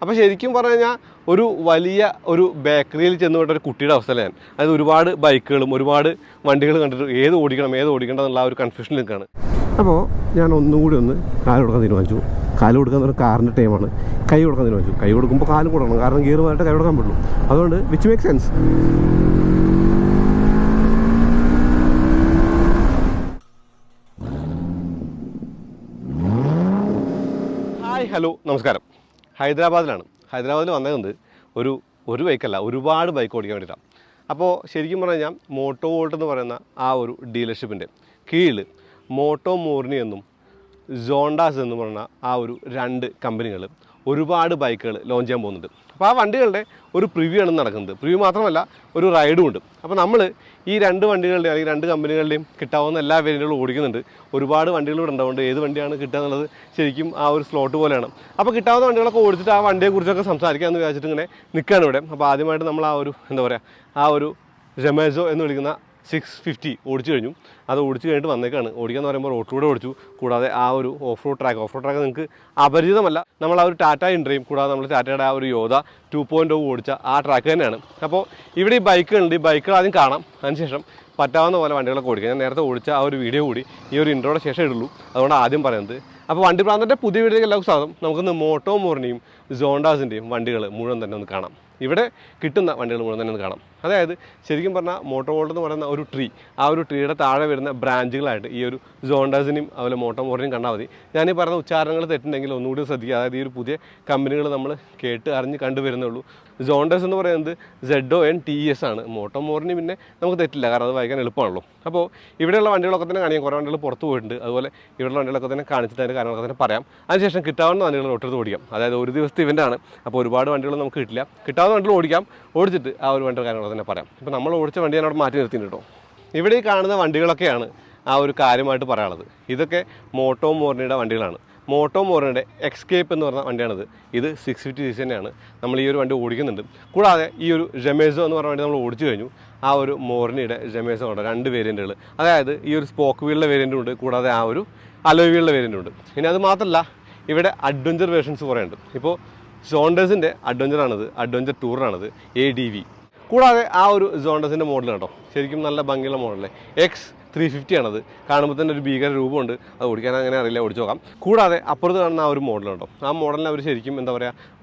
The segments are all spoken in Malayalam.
അപ്പോൾ ശരിക്കും പറഞ്ഞു കഴിഞ്ഞാൽ ഒരു വലിയ ഒരു ബേക്കറിയിൽ ചെന്ന് വിട്ട ഒരു കുട്ടിയുടെ അവസ്ഥയിലാണ്. അതായത് ഒരുപാട് ബൈക്കുകളും ഒരുപാട് വണ്ടികൾ കണ്ടിട്ട് ഏത് ഓടിക്കണം എന്നുള്ള ആ ഒരു കൺഫ്യൂഷനിൽ നിൽക്കുകയാണ്. അപ്പോൾ ഞാൻ ഒന്നും കൂടി ഒന്ന് കാല് കൊടുക്കാൻ തീരുമാനിച്ചു. കാല് കൊടുക്കാൻ ഒരു കാറിൻ്റെ ടൈമാണ്. കൈ കൊടുക്കാൻ തീരുമാനിച്ചു. കൈ കൊടുക്കുമ്പോൾ കാലും കൊടുക്കണം, കാരണം ഗിയറുമായിട്ട് കൈ കൊടുക്കാൻ പറ്റുള്ളൂ. അതുകൊണ്ട് which make sense. Hi, hello, നമസ്കാരം. ഹൈദരാബാദിൽ വന്നത് ഒരു ബൈക്കല്ല, ഒരുപാട് ബൈക്ക് ഓടിക്കാൻ വേണ്ടിയിട്ടാണ്. അപ്പോൾ ശരിക്കും പറഞ്ഞു കഴിഞ്ഞാൽ മോട്ടോ വോൾട്ട് എന്ന് പറയുന്ന ആ ഒരു ഡീലർഷിപ്പിൻ്റെ കീഴിൽ മോട്ടോ മോറിനി എന്നും സോണ്ടാസ് എന്ന് പറഞ്ഞ ആ ഒരു 2 കമ്പനികൾ ഒരുപാട് ബൈക്കുകൾ ലോഞ്ച് ചെയ്യാൻ പോകുന്നുണ്ട്. അപ്പോൾ ആ വണ്ടികളുടെ ഒരു പ്രിവ്യൂ ആണ് നടക്കുന്നത്. പ്രിവ്യൂ മാത്രമല്ല, ഒരു റൈഡും ഉണ്ട്. അപ്പോൾ നമ്മൾ ഈ 2 വണ്ടികളുടെയും അല്ലെങ്കിൽ 2 കമ്പനികളുടെയും കിട്ടാവുന്ന എല്ലാ വേരിയൻറ്റുകളും ഓടിക്കുന്നുണ്ട്. ഒരുപാട് വണ്ടികൾ ഇവിടെ ഉണ്ടാവുകൊണ്ട് ഏത് വണ്ടിയാണ് കിട്ടുക എന്നുള്ളത് ശരിക്കും ആ ഒരു സ്ലോട്ട് പോലെയാണ്. അപ്പോൾ കിട്ടാവുന്ന വണ്ടികളൊക്കെ ഓടിച്ചിട്ട് ആ വണ്ടിയെക്കുറിച്ചൊക്കെ സംസാരിക്കാമെന്ന് വിചാരിച്ചിട്ട് ഇങ്ങനെ നിൽക്കുകയാണ് ഇവിടെ. അപ്പോൾ ആദ്യമായിട്ട് നമ്മൾ ആ ഒരു സെമ്മേസോ എന്ന് വിളിക്കുന്ന 650 ഓടിച്ചു കഴിഞ്ഞു. അത് ഓടിച്ച് കഴിഞ്ഞിട്ട് വന്നേക്കാണ്. ഓടിക്കാന്ന് പറയുമ്പോൾ റോഡിലൂടെ ഓടിച്ചു. കൂടാതെ ആ ഒരു ഓഫ് റോഡ് ട്രാക്ക് നിങ്ങൾക്ക് അപരിചിതമല്ല. നമ്മൾ ആ ഒരു ടാറ്റ ഇൻട്രയും കൂടാതെ നമ്മൾ ടാറ്റയുടെ ആ ഒരു യോധ 2.0 ഓടിച്ച ആ ട്രാക്ക് തന്നെയാണ്. അപ്പോൾ ഇവിടെ ഈ ബൈക്കുകളുണ്ട്. ഈ ബൈക്കുകൾ ആദ്യം കാണാം, അതിനുശേഷം പറ്റാവുന്ന പോലെ വണ്ടികളൊക്കെ ഓടിക്കുക. ഞാൻ നേരത്തെ ഓടിച്ച ആ ഒരു വീഡിയോ കൂടി ഈ ഒരു ഇൻട്രോയുടെ ശേഷം ഇടുള്ളൂ. അതുകൊണ്ട് ആദ്യം പറയുന്നത്. അപ്പോൾ വണ്ടിപ്രാന്തൻ്റെ പുതിയ വീഡിയോയിലേക്ക് എല്ലാവർക്കും സ്വാഗതം. നമുക്കിന്ന് മോട്ടോ മോറിനിയും സോണ്ടാസിൻ്റെയും വണ്ടികൾ മുഴുവൻ തന്നെ ഒന്ന് കാണാം. ഇവിടെ കിട്ടുന്ന വണ്ടികൾ മുഴുവൻ തന്നെ ഒന്ന് കാണാം. അതായത് ശരിക്കും പറഞ്ഞാൽ മോട്ടോ വോൾട്ട് എന്ന് പറയുന്ന ഒരു ട്രീ, ആ ഒരു ട്രീയുടെ താഴെ വരുന്ന ബ്രാഞ്ചുകളായിട്ട് ഈ ഒരു സോണ്ടാസിനെയും അതുപോലെ മോട്ടോ മോറിനെയും കണ്ടാൽ മതി. ഞാനീ പറഞ്ഞ ഉച്ചാരണങ്ങൾ തെറ്റുണ്ടെങ്കിൽ ഒന്നുകൂടി ശ്രദ്ധിക്കുക. അതായത് ഈ ഒരു പുതിയ കമ്പനികൾ നമ്മൾ കേട്ട് അറിഞ്ഞ് കണ്ടുവരുന്നേ ഉള്ളൂ. സോണ്ടാസ് എന്ന് പറയുന്നത് ZONTES ആണ്. മോട്ടോ മോറിനി പിന്നെ നമുക്ക് തെറ്റില്ല, കാരണം അത് വായിക്കാൻ എളുപ്പമാണല്ലോ. അപ്പോൾ ഇവിടെയുള്ള വണ്ടികളൊക്കെ തന്നെ കാണിക്കാം. കുറേ വണ്ടികൾ പുറത്ത് പോയിട്ടുണ്ട്. അതുപോലെ ഇവിടെയുള്ള വണ്ടികളൊക്കെ തന്നെ കാണിച്ചിട്ട് അതിൻ്റെ കാര്യങ്ങളൊക്കെ തന്നെ പറയാം. അതിനുശേഷം കിട്ടാവുന്ന വണ്ടികൾ ഒട്ടെടുത്ത് ഓടിക്കാം. അതായത് ഒരു ദിവസത്തെ ഇവൻ്റാണ്. അപ്പോൾ ഒരുപാട് വണ്ടികൾ നമുക്ക് കിട്ടില്ല. കിട്ടാവുന്ന വണ്ടികൾ ഓടിച്ചിട്ട് ആ ഒരു വണ്ടിയുടെ കാര്യങ്ങളൊക്കെ തന്നെ പറയാം. ഇപ്പോൾ നമ്മൾ ഓടിച്ച വണ്ടി ഞാൻ അവിടെ മാറ്റി നിർത്തിയിട്ടുണ്ട് കേട്ടോ. ഇവിടെ ഈ കാണുന്ന വണ്ടികളൊക്കെയാണ് ആ ഒരു കാര്യമായിട്ട് പറയാനുള്ളത്. ഇതൊക്കെ മോട്ടോ മോറിനിയുടെ വണ്ടികളാണ്. മോട്ടോ മോറിനിയുടെ എക്സ്കേപ്പ് എന്ന് പറഞ്ഞ വണ്ടിയാണിത്. ഇത് 650cc തന്നെയാണ്. നമ്മൾ ഈ ഒരു വണ്ടി ഓടിക്കുന്നുണ്ട്. കൂടാതെ ഈ ഒരു സെമ്മേസോ എന്ന് പറഞ്ഞ വണ്ടി നമ്മൾ ഓടിച്ചു കഴിഞ്ഞു. ആ ഒരു മോറിനിയുടെ സെമ്മേസോ ഉണ്ട് 2 വേരിയൻറ്റുകൾ. അതായത് ഈ ഒരു സ്പോക്ക് വീലിൻ്റെ വേരിയൻറ്റും ഉണ്ട്, കൂടാതെ ആ ഒരു അലോയ് വീലിൻ്റെ വേരിയൻറ്റും ഉണ്ട്. ഇനി അത് മാത്രമല്ല, ഇവിടെ അഡ്വഞ്ചർ വേർഷൻസ് കുറേ ഉണ്ട്. ഇപ്പോൾ സോണ്ടേഴ്സിൻ്റെ അഡ്വഞ്ചർ ടൂറാണിത് ADV. കൂടാതെ ആ ഒരു സോണ്ടേഴ്സിൻ്റെ മോഡൽ കേട്ടോ, ശരിക്കും നല്ല ഭംഗിയുള്ള മോഡലല്ലേ. X350 ആണത്. കാണുമ്പോൾ തന്നെ ഒരു ഭീകര രൂപമുണ്ട്. അത് ഓടിക്കാൻ അങ്ങനെ അറിയില്ല, ഓടിച്ചു നോക്കാം. കൂടാതെ അപ്പുറത്ത് കാണുന്ന ആ ഒരു മോഡൽ കേട്ടോ, ആ മോഡലിനെ അവർ ശരിക്കും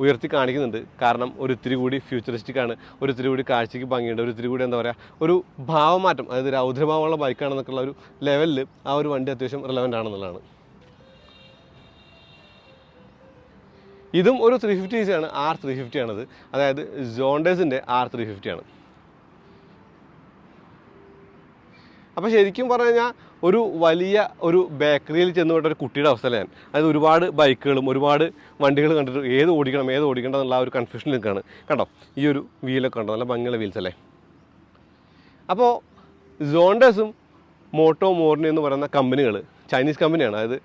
ഉയർത്തി കാണിക്കുന്നുണ്ട്. കാരണം ഒരു ഇത്തിരി കൂടി ഫ്യൂച്ചറിസ്റ്റിക് ആണ്, ഒരു ഇത്തിരി കൂടി കാഴ്ചയ്ക്ക് ഭംഗിയുണ്ട്, ഒരു ഇത്തിരി കൂടി ഒരു ഭാവമാറ്റം, അതായത് രൗദ്രഭാവമുള്ള ബൈക്കാണെന്നൊക്കെയുള്ള ഒരു ലെവലിൽ ആ ഒരു വണ്ടി അത്യാവശ്യം റിലവൻ്റ് ആണെന്നുള്ളതാണ്. ഇതും ഒരു 350cc ആണ്, R350 ആണത്. അതായത് സോണ്ടേഴ്സിൻ്റെ R350 ആണ്. അപ്പോൾ ശരിക്കും പറഞ്ഞു കഴിഞ്ഞാൽ ഒരു വലിയ ഒരു ബേക്കറിയിൽ ചെന്ന് വിട്ട ഒരു കുട്ടിയുടെ അവസ്ഥയിലാണ്. അതായത് ഒരുപാട് ബൈക്കുകളും ഒരുപാട് വണ്ടികൾ കണ്ടിട്ട് ഏത് ഓടിക്കണം എന്നുള്ള ആ ഒരു കൺഫ്യൂഷനിൽ നിൽക്കുകയാണ്. കണ്ടോ, ഈ ഒരു വീലൊക്കെ കണ്ടോ, നല്ല ഭംഗിയുള്ള വീൽസ് അല്ലേ. അപ്പോൾ സോണ്ടേഴ്സും മോട്ടോ മോറിനി എന്ന് പറയുന്ന കമ്പനികൾ ചൈനീസ് കമ്പനിയാണ്. അതായത്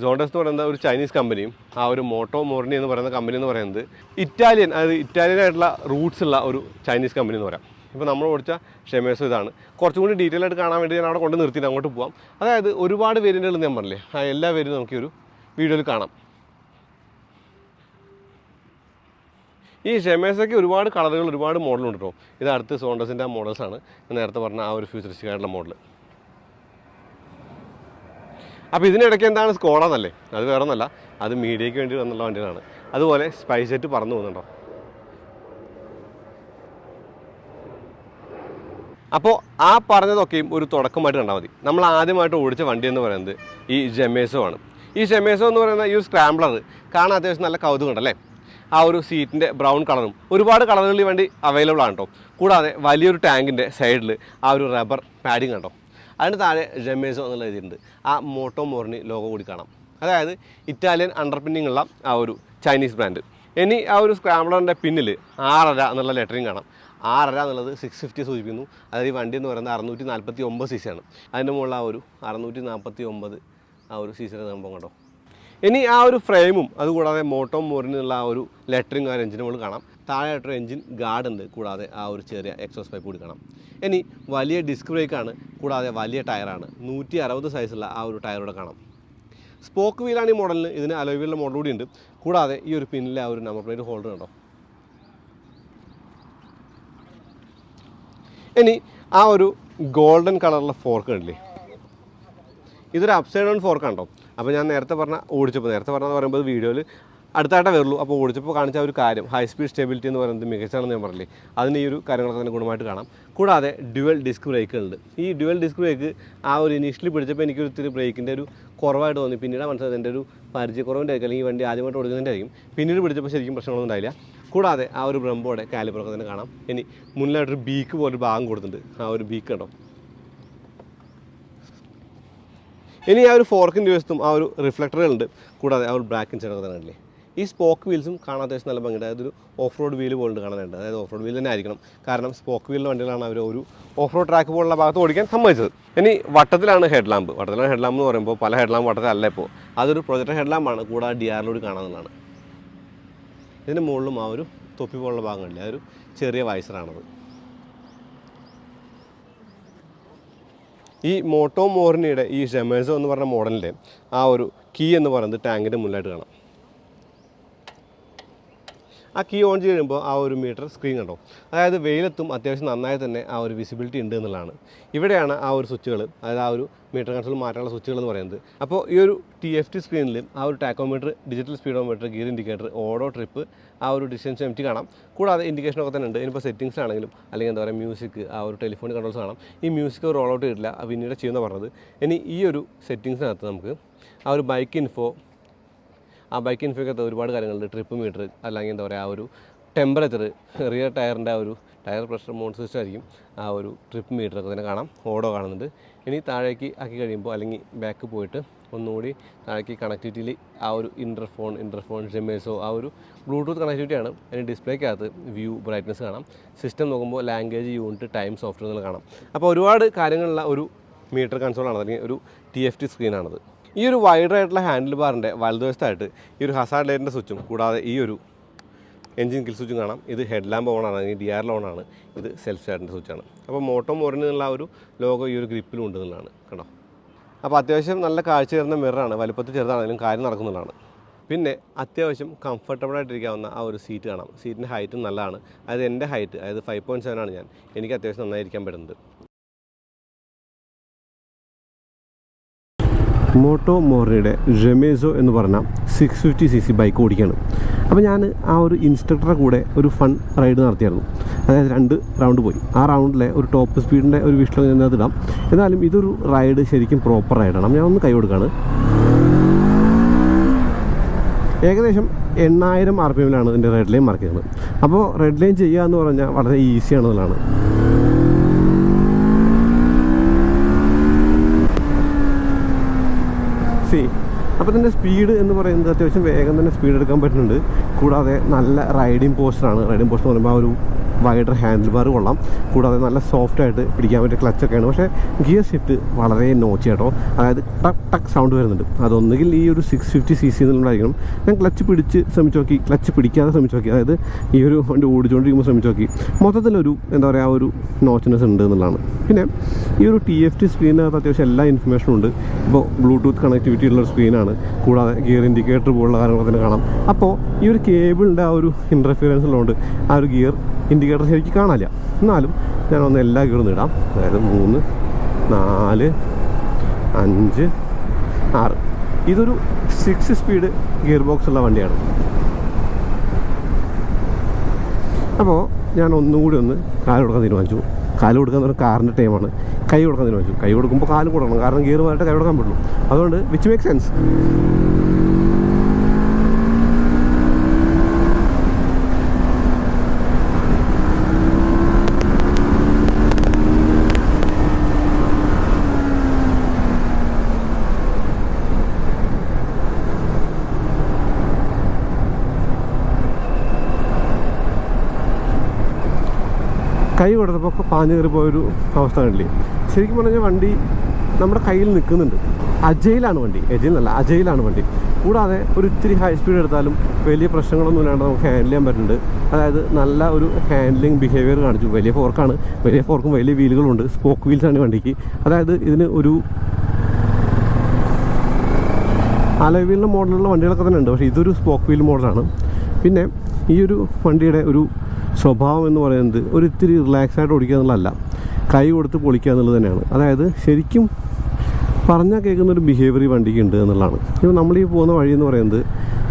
സോണ്ടേഴ്സ് എന്ന് പറയുന്ന ഒരു ചൈനീസ് കമ്പനിയും ആ ഒരു മോട്ടോ മോറിനി എന്ന് പറയുന്ന കമ്പനി എന്ന് പറയുന്നത് ഇറ്റാലിയൻ ആയിട്ടുള്ള റൂട്ട്സ് ഉള്ള ഒരു ചൈനീസ് കമ്പനി എന്ന് പറയാം. ഇപ്പോൾ നമ്മൾ ഓടിച്ച സെമ്മേസോ ഇതാണ്. കുറച്ചും കൂടി ഡീറ്റെയിൽ ആയിട്ട് കാണാൻ വേണ്ടി ഞാൻ അവിടെ കൊണ്ട് നിർത്തിയിട്ട് അങ്ങോട്ട് പോകാം. അതായത് ഒരുപാട് വേരിയൻറ്റുകൾ ഞാൻ പറഞ്ഞില്ലേ, ആ എല്ലാ വേരിയൻറ്റും നമുക്ക് ഈ ഒരു വീഡിയോയിൽ കാണാം. ഈ സെമ്മേസോയ്ക്ക് ഒരുപാട് കളറുകൾ, ഒരുപാട് മോഡലുണ്ട് കേട്ടോ. ഇത് അടുത്ത് സോണ്ടേഴ്സിൻ്റെ ആ മോഡൽസാണ്. ഞാൻ നേരത്തെ പറഞ്ഞ ആ ഒരു ഫ്യൂച്ചറിസ്റ്റിക് ആയിട്ടുള്ള മോഡൽ. അപ്പോൾ ഇതിനിടയ്ക്ക് എന്താണ് സ്കോഡ എന്നല്ലേ, അത് വേറെ ഒന്നല്ല, അത് മീഡിയയ്ക്ക് വേണ്ടി വന്നുള്ള വണ്ടികളാണ്. അതുപോലെ സ്പൈസ് ജെറ്റ് പറന്നു പോകുന്നുണ്ടോ. അപ്പോൾ ആ പറഞ്ഞതൊക്കെയും ഒരു തുടക്കമായിട്ട് കണ്ടാൽ മതി. നമ്മൾ ആദ്യമായിട്ട് ഓടിച്ച വണ്ടി എന്ന് പറയുന്നത് ഈ സെമ്മേസോ ആണ്. ഈ സെമ്മേസോ എന്ന് പറയുന്ന ഈ ഒരു സ്ക്രാംബ്ലർ കാണാൻ അത്യാവശ്യം നല്ല കൗതുകം ഉണ്ടല്ലേ. ആ ഒരു സീറ്റിൻ്റെ ബ്രൗൺ കളറും ഒരുപാട് കളറുകളിൽ വേണ്ടി അവൈലബിൾ ആണ് കേട്ടോ. കൂടാതെ വലിയൊരു ടാങ്കിൻ്റെ സൈഡിൽ ആ ഒരു റബ്ബർ പാഡിങ് കണ്ടോ. അതിന് താഴെ സെമ്മേസോ എന്നുള്ള എഴുതിയിട്ടുണ്ട്. ആ മോട്ടോ മോറിനി ലോഗോ കൂടി കാണാം. അതായത് ഇറ്റാലിയൻ അണ്ടർപിന്നിങ് ഉള്ള ആ ഒരു ചൈനീസ് ബ്രാൻഡ്. ഇനി ആ ഒരു സ്ക്രാംബ്ലറിൻ്റെ പിന്നിൽ 6.5 എന്നുള്ള ലെറ്ററിങ് കാണാം. 6.5 എന്നുള്ളത് 650 സൂചിപ്പിക്കുന്നു. അതായത് ഈ വണ്ടി എന്ന് പറയുന്നത് 649cc ആണ്. അതിൻ്റെ മുകളിൽ ആ ഒരു 649 ആ ഒരു സീസിയുടെ സംഭവം കേട്ടോ. ഇനി ആ ഒരു ഫ്രെയിമും അതുകൂടാതെ മോട്ടോ മോറിനുള്ള ആ ഒരു ലെറ്ററിങ് ആ ഒരു എഞ്ചിന് മുകളിൽ കാണാം. താഴെയായിട്ടൊരു എഞ്ചിൻ ഗാർഡ് ഉണ്ട്. കൂടാതെ ആ ഒരു ചെറിയ എക്സോസ് പൈപ്പ് കൂടി കാണാം. ഇനി വലിയ ഡിസ്ക് ബ്രേക്കാണ്. കൂടാതെ വലിയ ടയറാണ്. 160 സൈസുള്ള ആ ഒരു ടയറൂടെ കാണാം. സ്പോക്ക് വീലാണ് ഈ മോഡലിന്. ഇതിന് അലോയ് വീലിൻ്റെ മോഡൽ കൂടി ഉണ്ട്. കൂടാതെ ഈ ഒരു പിന്നിലെ ആ ഒരു നമ്പർ പ്ലേറ്റ് ഹോൾഡർ ഉണ്ടോ. ഇനി ആ ഒരു ഗോൾഡൻ കളറുള്ള ഫോർക്ക് ഉണ്ടല്ലേ, ഇതൊരു അപ്സൈഡ് ഡൗൺ ഫോർക്കാണ് കേട്ടോ. അപ്പോൾ ഞാൻ നേരത്തെ പറഞ്ഞതെന്ന് പറയുമ്പോൾ വീഡിയോയിൽ അടുത്തായിട്ടേ വരുള്ളൂ. അപ്പോൾ ഓടിച്ചപ്പോൾ കാണിച്ച ഒരു കാര്യം ഹൈ സ്പീഡ് സ്റ്റെബിലിറ്റി എന്ന് പറയുന്നത് മികച്ചാണെന്ന് ഞാൻ പറഞ്ഞില്ലേ, അതിന് ഈ ഒരു കാര്യങ്ങളൊക്കെ തന്നെ ഗുണമായിട്ട് കാണാം. കൂടാതെ ഡ്യുവൽ ഡിസ്ക് ബ്രേക്കുകളുണ്ട്. ഈ ഡ്യുവൽ ഡിസ്ക് ബ്രേക്ക് ആ ഒരു ഇനീഷ്യലി പിടിച്ചപ്പോൾ എനിക്കൊരു ഇത്തിരി ബ്രേക്കിൻ്റെ ഒരു കുറവായിട്ട് തോന്നി. പിന്നീട് മനസ്സിലായത് എൻ്റെ ഒരു പരിചയക്കുറവിൻ്റെ ആയിരിക്കും, അല്ലെങ്കിൽ വണ്ടി ആദ്യമായിട്ട് ഓടിക്കുന്നതിൻ്റെ ആയിരിക്കും. പിന്നീട് പിടിച്ചപ്പോൾ ശരിക്കും പ്രശ്നങ്ങളൊന്നും ഉണ്ടായില്ല. കൂടാതെ ആ ഒരു ബ്രംബോടെ കാലിബറൊക്കെ തന്നെ കാണാം. ഇനി മുന്നിലായിട്ടൊരു ബീക്ക് പോലൊരു ഭാഗം കൊടുത്തിട്ടുണ്ട്. ആ ഒരു ബീക്ക് കേട്ടോ. ഇനി ആ ഒരു ഫോർക്കിൻ്റെ വശത്തും ആ ഒരു റിഫ്ലക്ടറുകളുണ്ട്. കൂടാതെ ആ ഒരു ബ്രാക്കിൻ ചേട്ടൊക്കെ തന്നെ ഉണ്ടല്ലേ. ഈ സ്പോക്ക് വീൽസും കാണാൻ അത്യാവശ്യം നല്ല ഭംഗിയുണ്ട്. അതൊരു ഓഫ് റോഡ് വീല് പോലുണ്ട് കാണാനുണ്ട്. അതായത് ഓഫ് റോഡ് വീൽ തന്നെ ആയിരിക്കണം, കാരണം സ്പോക്ക് വീലിൻ്റെ വണ്ടികളാണ് അവർ ഒരു ഓഫ് റോഡ് ട്രാക്ക് പോലുള്ള ഭാഗത്ത് ഓടിക്കാൻ സമ്മതിച്ചത്. ഇനി വട്ടത്തിലാണ് ഹെഡ് ലാമ്പ് എന്ന് പറയുമ്പോൾ പല ഹെഡ് ലാമ്പ് വട്ടത്തിലല്ല. ഇപ്പോൾ അതൊരു പ്രൊജക്ടർ ഹെഡ് ലാമ്പാണ്. കൂടാതെ DRLോട് കാണാവുന്നതാണ്. ഇതിന് മുകളിലും ആ ഒരു തൊപ്പി പോലുള്ള ഭാഗങ്ങളില്ല, അതൊരു ചെറിയ വൈസറാണത്. ഈ മോട്ടോ മോറിനിയുടെ ഈ സെയ്യെമ്മെzzോ എന്ന് പറഞ്ഞ മോഡലിൻ്റെ ആ ഒരു കീ എന്ന് പറയുന്നത് ടാങ്കിൻ്റെ മുന്നിലായിട്ട് കാണാം. ആ കീ ഓൺ ചെയ്ത് കഴിയുമ്പോൾ ആ ഒരു മീറ്റർ സ്ക്രീൻ കണ്ടോ. അതായത് വെയിലത്തും അത്യാവശ്യം നന്നായി തന്നെ ആ ഒരു വിസിബിലിറ്റി ഉണ്ട് എന്നുള്ളതാണ്. ഇവിടെയാണ് ആ ഒരു സ്വിച്ചുകൾ, അതായത് ആ ഒരു മീറ്റർ കൺട്രോൾ മാറ്റാനുള്ള സ്വിച്ചുകൾ എന്ന് പറയുന്നത്. അപ്പോൾ ഈ ഒരു TFT സ്ക്രീനിൽ ആ ഒരു tachometer, digital speedometer, gear indicator, odo trip, ആ ഒരു ഡിസ്റ്റൻസ് MT കാണാം. കൂടാതെ ഇൻഡിക്കേഷനൊക്കെ തന്നെ ഉണ്ട്. ഇനിയിപ്പോൾ സെറ്റിംഗ്സിലാണെങ്കിലും അല്ലെങ്കിൽ എന്താ പറയുക മ്യൂസിക്, ആ ഒരു ടെലിഫോൺ കൺട്രോൾസ് കാണാം. ഈ മ്യൂസിക് റോൾ ഔട്ട് ചെയ്തിട്ടില്ല, പിന്നീട് ചെയ്യുന്ന പറഞ്ഞത്. ഇനി ഈ ഒരു സെറ്റിംഗ്സിനകത്ത് നമുക്ക് ആ ഒരു ബൈക്ക് ഇൻഫോയ്ക്കകത്ത് ഒരുപാട് കാര്യങ്ങളുണ്ട്. ട്രിപ്പ് മീറ്റർ, അല്ലെങ്കിൽ എന്താ പറയുക ആ ഒരു ടെമ്പറേച്ചർ, റിയർ ടയറിൻ്റെ ആ ഒരു ടയർ പ്രഷർ മോണിറ്റർ സിസ്റ്റം ആയിരിക്കും. ആ ഒരു ട്രിപ്പ് മീറ്ററൊക്കെ തന്നെ കാണാം. ഓഡോ കാണുന്നുണ്ട്. ഇനി താഴേക്ക് ആക്കി കഴിയുമ്പോൾ അല്ലെങ്കിൽ ബാക്ക് പോയിട്ട് ഒന്നുകൂടി താഴേക്ക് കണക്ടിവിറ്റിയിൽ ആ ഒരു ഇൻ്റർഫോൺ സെയ്യെമ്മെzzോ ആ ഒരു ബ്ലൂടൂത്ത് കണക്ടിവിറ്റിയാണ്. അതിന് ഡിസ്പ്ലേക്കകത്ത് വ്യൂ ബ്രൈറ്റ്നസ് കാണാം. സിസ്റ്റം നോക്കുമ്പോൾ ലാംഗ്വേജ്, യൂണിറ്റ്, ടൈം, സോഫ്റ്റ്വെയർ എന്ന് കാണാം. അപ്പോൾ ഒരുപാട് കാര്യങ്ങളുള്ള ഒരു മീറ്റർ കൺസോളാണ്, അല്ലെങ്കിൽ ഒരു TFT സ്ക്രീനാണത്. ഈ ഒരു വൈഡറായിട്ടുള്ള ഹാൻഡിൽ ബാറിൻ്റെ വലതുവശത്തായിട്ട് ഈ ഒരു ഹസാർഡ് ലൈറ്റിൻ്റെ സ്വിച്ചും കൂടാതെ ഈ ഒരു എൻജിൻ കിൽ സ്വിച്ചും കാണാം. ഇത് ഹെഡ് ലാമ്പ് ഓണാണ്, അല്ലെങ്കിൽ DRL ഓണാണ്. ഇത് സെൽഫ് സ്റ്റാർട്ടിൻ്റെ സ്വിച്ചാണ്. അപ്പോൾ മോട്ടോ മോറിനി എന്നുള്ള ആ ഒരു ലോഗോ ഈ ഒരു ഗ്രിപ്പിലും ഉണ്ടെന്നുള്ളതാണ് കണ്ടോ. അപ്പോൾ അത്യാവശ്യം നല്ല കാഴ്ച തരുന്ന മിററാണ്. വലുപ്പത്തിൽ ചെറുതാണെങ്കിലും കാര്യം നടക്കുന്നുള്ളതാണ്. പിന്നെ അത്യാവശ്യം കംഫർട്ടബിളായിട്ടിരിക്കാവുന്ന ആ ഒരു സീറ്റ് കാണാം. സീറ്റിൻ്റെ ഹൈറ്റും നല്ലതാണ്. അതായത് എൻ്റെ ഹൈറ്റ്, അതായത് 5.7 ആണ് ഞാൻ. എനിക്ക് അത്യാവശ്യം നന്നായിരിക്കാൻ പറ്റുന്നത്. മോട്ടോ മോറിനിയുടെ സെയ്യെമ്മെzzോ എന്ന് പറഞ്ഞ 650cc ബൈക്ക് ഓടിക്കുകയാണ്. അപ്പോൾ ഞാൻ ആ ഒരു ഇൻസ്ട്രക്ടറുടെ കൂടെ ഒരു ഫൺ റൈഡ് നടത്തിയായിരുന്നു. അതായത് 2 റൗണ്ട് പോയി. ആ റൗണ്ടിലെ ഒരു ടോപ്പ് സ്പീഡിൻ്റെ ഒരു വിഷ്വൽ ഞാൻ അതിടാം. എന്നാലും ഇതൊരു റൈഡ് ശരിക്കും പ്രോപ്പർ റൈഡാണ്. ഞാൻ ഒന്ന് കൈ കൊടുക്കുകയാണ്. ഏകദേശം 8000 RPMലാണ് ഇതിൻ്റെ റെഡ് ലൈൻ മാർക്ക് ചെയ്യുന്നത്. അപ്പോൾ റെഡ് ലൈൻ ചെയ്യുക എന്ന് പറഞ്ഞാൽ വളരെ ഈസിയാണെന്നുള്ളതാണ്. അപ്പോൾ ഇതിൻ്റെ സ്പീഡ് എന്ന് പറയുന്നത് അത്യാവശ്യം വേഗം തന്നെ സ്പീഡ് എടുക്കാൻ പറ്റുന്നുണ്ട്. കൂടാതെ നല്ല റൈഡിങ് പോസ്റ്ററാണ്. റൈഡിങ് പോസ്റ്റർ എന്ന് പറയുമ്പോൾ ആ ഒരു വൈഡർ ഹാൻഡിൽ ബാർ കൊള്ളാം. കൂടാതെ നല്ല സോഫ്റ്റായിട്ട് പിടിക്കാൻ പറ്റിയ ക്ലച്ചൊക്കെയാണ്. പക്ഷേ ഗിയർ ഷിഫ്റ്റ് വളരെ നോച്ച് കേട്ടോ. അതായത് ടക്ക് ടക്ക് സൗണ്ട് വരുന്നുണ്ട്. അതൊന്നുകിൽ ഈ ഒരു 650cc എന്നുള്ളതായിരിക്കണം. ഞാൻ ക്ലച്ച് പിടിച്ച് ശ്രമിച്ചു നോക്കി, ക്ലച്ച് പിടിക്കാതെ ശ്രമിച്ചു നോക്കി. അതായത് ഈ ഒരു വണ്ടി ഓടിച്ചുകൊണ്ടിരിക്കുമ്പോൾ ശ്രമിച്ചു നോക്കി. മൊത്തത്തിലൊരു എന്താ പറയുക ആ ഒരു നോച്ച്നെസ് ഉണ്ട് എന്നുള്ളതാണ്. പിന്നെ ഈ ഒരു TFT സ്ക്രീനകത്ത് അത്യാവശ്യം എല്ലാ ഇൻഫർമേഷനും ഉണ്ട്. ഇപ്പോൾ ബ്ലൂടൂത്ത് കണക്ടിവിറ്റി ഉള്ളൊരു സ്ക്രീനാണ്. കൂടാതെ ഗിയർ ഇൻഡിക്കേറ്റർ പോലുള്ള കാര്യങ്ങളൊക്കെ തന്നെ കാണാം. അപ്പോൾ ഈ ഒരു കേബിളിൻ്റെ ആ ഒരു ഇൻ്റർഫിയറൻസ് ഉള്ളതുകൊണ്ട് ആ ഒരു ഗിയർ ഇൻഡിക്കേറ്റർ ശരിക്കും കാണാനില്ല. എന്നാലും ഞാനൊന്ന് എല്ലാ ഗിയറും ഇടാം. അതായത് 3, 4, 5, 6. ഇതൊരു 6 സ്പീഡ് ഗിയർ ബോക്സ് ഉള്ള വണ്ടിയാണ്. അപ്പോൾ ഞാൻ ഒന്നുകൂടി ഒന്ന് കാല് കൊടുക്കാൻ തീരുമാനിച്ചു. കാല് കൊടുക്കാൻ പറഞ്ഞാൽ കാറിൻ്റെ ടൈമാണ്. കൈ കൊടുക്കാൻ തീരുമാനിച്ചു. കൈ കൊടുക്കുമ്പോൾ കാലും കൊടുക്കണം, കാരണം ഗിയർ മാറിയിട്ട് കൈ കൊടുക്കാൻ പറ്റുള്ളൂ. അതുകൊണ്ട് വിച്ച് മേക്ക് സെൻസ്. കൈ കൊടുത്തപ്പോൾ പാഞ്ഞു കയറിപ്പോയൊരു അവസ്ഥ കണ്ടില്ലേ. ശരിക്കും പറഞ്ഞാൽ വണ്ടി നമ്മുടെ കയ്യിൽ നിൽക്കുന്നുണ്ട്. അജയിലാണ് വണ്ടി, അജയിലാണ് വണ്ടി. കൂടാതെ ഒരു ഇത്തിരി ഹൈ സ്പീഡ് എടുത്താലും വലിയ പ്രശ്നങ്ങളൊന്നും ഇല്ലാണ്ട് നമുക്ക് ഹാൻഡിൽ ചെയ്യാൻ പറ്റുന്നുണ്ട്. അതായത് നല്ല ഒരു ഹാൻഡ്ലിങ് ബിഹേവിയർ കാണിച്ചു. വലിയ ഫോർക്കും വലിയ വീലുകളുണ്ട്. സ്പോക്ക് വീൽസാണ് വണ്ടിക്ക്. അതായത് ഇതിന് ഒരു അലോയ് വീലിൻ്റെ മോഡലുള്ള വണ്ടികളൊക്കെ തന്നെ ഉണ്ട്. പക്ഷേ ഇതൊരു സ്പോക്ക് വീൽ മോഡലാണ്. പിന്നെ ഈ ഒരു വണ്ടിയുടെ ഒരു സ്വഭാവം എന്ന് പറയുന്നത് ഒരു ഇത്തിരി റിലാക്സായിട്ട് ഓടിക്കുക എന്നുള്ളതല്ല, കൈ കൊടുത്ത് പൊളിക്കുക എന്നുള്ളത് തന്നെയാണ്. അതായത് ശരിക്കും പറഞ്ഞാൽ കേൾക്കുന്നൊരു ബിഹേവിയർ ഈ വണ്ടിക്ക് ഉണ്ട് എന്നുള്ളതാണ്. ഇപ്പോൾ നമ്മൾ ഈ പോകുന്ന വഴി എന്ന് പറയുന്നത്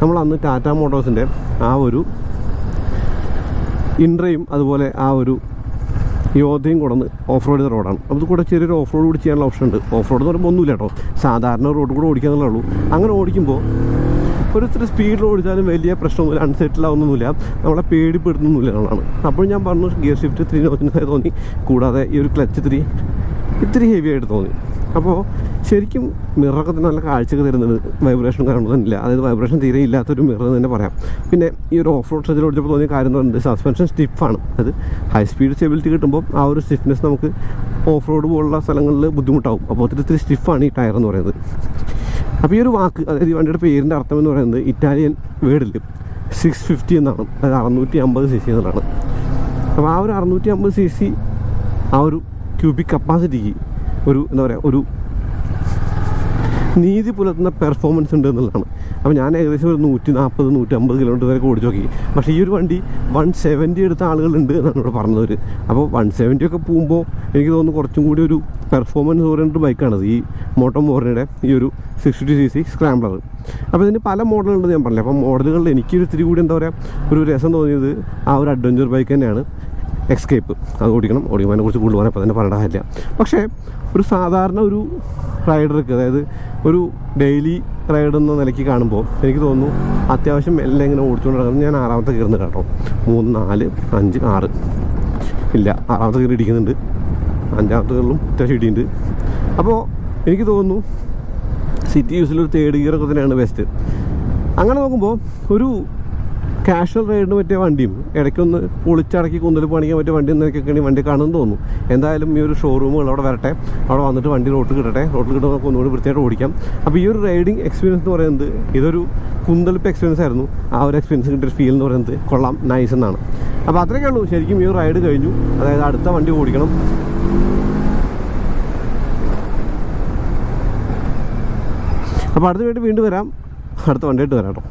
നമ്മൾ അന്ന് ടാറ്റ മോട്ടോഴ്സിൻ്റെ ആ ഒരു ഇൻട്രയും അതുപോലെ ആ ഒരു യോധയും കൊടുന്ന് ഓഫ് റോഡ് ചെയ്ത റോഡാണ്. അത് കൂടെ ചെറിയൊരു ഓഫ് റോഡ് കൂടി ചെയ്യാനുള്ള ഓപ്ഷൻ ഉണ്ട്. ഓഫ് റോഡ് എന്ന് പറയുമ്പോൾ ഒന്നുമില്ല കേട്ടോ, സാധാരണ റോഡ് കൂടെ ഓടിക്കുക എന്നുള്ളേ ഉള്ളൂ. അങ്ങനെ ഓടിക്കുമ്പോൾ ഒരു ഇത്തിരി സ്പീഡിൽ ഓടിച്ചാലും വലിയ പ്രശ്നമൊന്നുമില്ല, അൺസെറ്റിലാവുന്നൊന്നുമില്ല, നമ്മളെ പേടിപ്പെടുന്നൊന്നുമില്ല എന്നുള്ളതാണ്. അപ്പോൾ ഞാൻ പറഞ്ഞു ഗിയർ ഷിഫ്റ്റ് ഇത്തിരി നോച്ചിനായി തോന്നി, കൂടാതെ ഈ ഒരു ക്ലച്ച് ഇത്തിരി ഹെവി ആയിട്ട് തോന്നി. അപ്പോൾ ശരിക്കും മിററൊക്കെ തന്നെ നല്ല കാഴ്ചയൊക്കെ തരുന്നത്, വൈബ്രേഷൻ കാണുന്നില്ല, അതായത് വൈബ്രേഷൻ തീരെ ഇല്ലാത്തൊരു മിറർ തന്നെ പറയാം. പിന്നെ ഈ ഒരു ഓഫ് റോഡ് സൈഡിൽ ഓടിച്ചപ്പോൾ തോന്നിയ കാര്യം എന്ന് പറയുന്നത് സസ്പെൻഷൻ സ്റ്റിഫാണ്. അത് ഹൈ സ്പീഡ് സ്റ്റെബിലിറ്റി കിട്ടുമ്പോൾ ആ ഒരു സ്റ്റിഫ്നെസ് നമുക്ക് ഓഫ് റോഡ് പോലുള്ള സ്ഥലങ്ങളിൽ ബുദ്ധിമുട്ടാവും. അപ്പോൾ ഒത്തിരി സ്റ്റിഫാണ് ഈ ടയർ എന്ന് പറയുന്നത്. അപ്പോൾ ഈ ഒരു വാക്ക്, അതായത് ഈ വണ്ടിയുടെ പേരിൻ്റെ അർത്ഥം എന്ന് പറയുന്നത് ഇറ്റാലിയൻ വേർഡിൽ 650 എന്നാണ്, അതായത് 650 cc എന്നുള്ളതാണ്. അപ്പോൾ ആ ഒരു 650 cc ആ ഒരു ക്യൂബിക് കപ്പാസിറ്റിക്ക് ഒരു എന്താ പറയുക, ഒരു നീതി പുലർത്തുന്ന പെർഫോമൻസ് ഉണ്ട് എന്നുള്ളതാണ്. അപ്പോൾ ഞാൻ ഏകദേശം ഒരു 140-150 കിലോമീറ്റർ വരെ ഓടിച്ച് നോക്കി. പക്ഷേ ഈ ഒരു വണ്ടി 170 എടുത്ത ആളുകളുണ്ട് എന്നാണ് ഇവിടെ പറഞ്ഞവർ. അപ്പോൾ 170 ഒക്കെ പോകുമ്പോൾ എനിക്ക് തോന്നുന്നു കുറച്ചും കൂടി ഒരു പെർഫോമൻസ് ഓറിയൻറ്റഡ് ബൈക്കാണത് ഈ മോട്ടോ മോറിനിയുടെ ഈ ഒരു 650 cc സ്ക്രാംബ്ലർ. അപ്പോൾ ഇതിന് പല മോഡലുണ്ടെന്ന് ഞാൻ പറഞ്ഞില്ല. അപ്പോൾ മോഡലുകളിൽ എനിക്കൊരു ഇത്തിരി കൂടി എന്താ പറയുക ഒരു രസം തോന്നിയത് ആ ഒരു അഡ്വഞ്ചർ ബൈക്ക് തന്നെയാണ് എസ്കേപ്പ്. അത് ഓടിക്കുമ്പോൾ കുറിച്ച് കൂടുതൽ പറയാൻ തന്നെ പറയേണ്ട കാര്യമില്ല. പക്ഷേ ഒരു സാധാരണ ഒരു റൈഡർക്ക്, അതായത് ഒരു ഡെയിലി റൈഡ് എന്ന നിലയ്ക്ക് കാണുമ്പോൾ എനിക്ക് തോന്നുന്നു അത്യാവശ്യം എല്ലാം ഇങ്ങനെ ഓടിച്ചുകൊണ്ട് നടക്കുന്നത്. ഞാൻ 6ാമത്തെ കയറുന്നത് കേട്ടോ, 3, 4, 5, 6 ഇല്ല, 6ാമത്തെ കയറി ഇടിക്കുന്നുണ്ട്, 5ാമത്തെ കയറിലും അത്യാവശ്യം ഇടിയുണ്ട്. അപ്പോൾ എനിക്ക് തോന്നുന്നു സിറ്റി യൂസിലൊരു 3rd ഗിയറൊക്കെ തന്നെയാണ് ബെസ്റ്റ്. അങ്ങനെ നോക്കുമ്പോൾ ഒരു കാഷ്വൽ റൈഡിന് പറ്റിയ വണ്ടിയും ഇടയ്ക്കൊന്ന് പൊളിച്ചടക്കി കുന്തൽ പണിക്കാൻ പറ്റിയ വണ്ടി എന്നൊക്കെയാണ് വണ്ടി കാണുമെന്ന് തോന്നുന്നു. എന്തായാലും ഈ ഒരു ഷോറൂമുകൾ അവിടെ വരട്ടെ, അവിടെ വന്നിട്ട് വണ്ടി റോട്ടിൽ കിട്ടുമ്പോൾ നമുക്ക് ഒന്നുകൂടി വൃത്തിയായിട്ട് ഓടിക്കാം. അപ്പോൾ ഈ ഒരു റൈഡിങ് എക്സ്പീരിയൻസ് എന്ന് പറയുന്നത് ഇതൊരു കുന്തളിപ്പ് എക്സ്പീരിയൻസ് ആയിരുന്നു. ആ ഒരു എക്സ്പീരിയൻസ് കിട്ടിയ ഫീൽ എന്ന് പറയുന്നത് കൊള്ളാം, നൈസ് എന്നാണ്. അപ്പോൾ അത്രയൊക്കെ ഉള്ളൂ. ശരിക്കും ഈ ഒരു റൈഡ് കഴിഞ്ഞു, അതായത് അടുത്ത വണ്ടി ഓടിക്കണം. അപ്പോൾ അടുത്ത വീണ്ടും വരാം, അടുത്ത വണ്ടിയായിട്ട് വരാം കേട്ടോ.